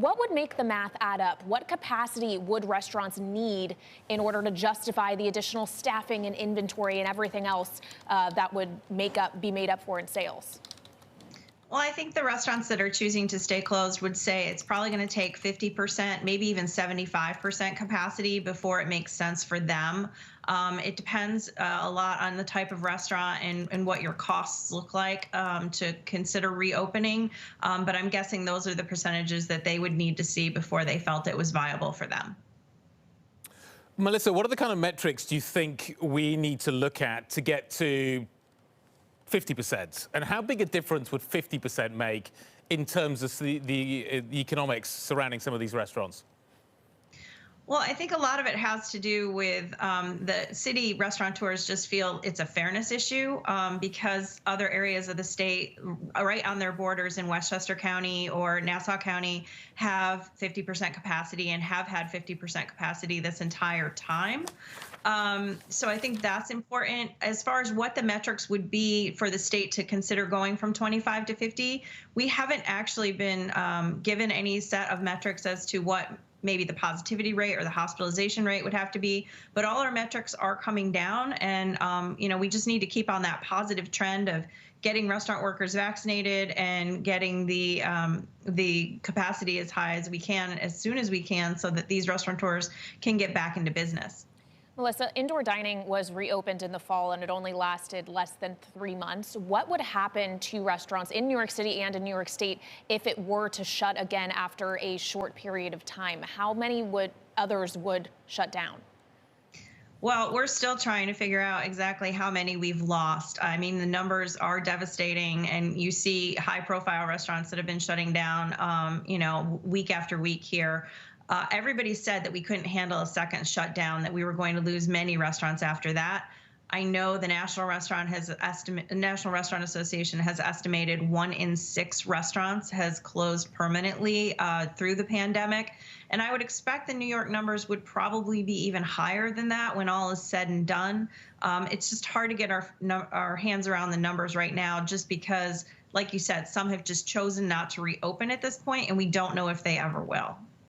what would make the math add up? What capacity would restaurants need in order to justify the additional staffing and inventory and everything else that would be made up for in sales? Well, I think the restaurants that are choosing to stay closed would say it's probably going to take 50%, maybe even 75% capacity before it makes sense for them. It depends a lot on the type of restaurant and what your costs look like to consider reopening. But I'm guessing those are the percentages that they would need to see before they felt it was viable for them. Melissa, what are the kind of metrics do you think we need to look at to get to 50%? And how big a difference would 50% make in terms of the economics surrounding some of these restaurants? Well, I think a lot of it has to do with the city restaurateurs just feel it's a fairness issue because other areas of the state right on their borders in Westchester County or Nassau County have 50% capacity and have had 50% capacity this entire time. So I think that's important. As far as what the metrics would be for the state to consider going from 25 to 50, we haven't actually been given any set of metrics as to what maybe the positivity rate or the hospitalization rate would have to be, but all our metrics are coming down, and we just need to keep on that positive trend of getting restaurant workers vaccinated and getting the capacity as high as we can, as soon as we can, so that these restaurateurs can get back into business. Melissa, indoor dining was reopened in the fall and it only lasted less than 3 months. What would happen to restaurants in New York City and in New York State if it were to shut again after a short period of time? How many others would shut down? Well, we're still trying to figure out exactly how many we've lost. I mean, the numbers are devastating, and you see high-profile restaurants that have been shutting down, week after week here. Everybody said that we couldn't handle a second shutdown, that we were going to lose many restaurants after that. I know the National Restaurant Association has estimated 1 in 6 restaurants has closed permanently through the pandemic. And I would expect the New York numbers would probably be even higher than that when all is said and done. It's just hard to get our hands around the numbers right now, just because, like you said, some have just chosen not to reopen at this point, and we don't know if they ever will.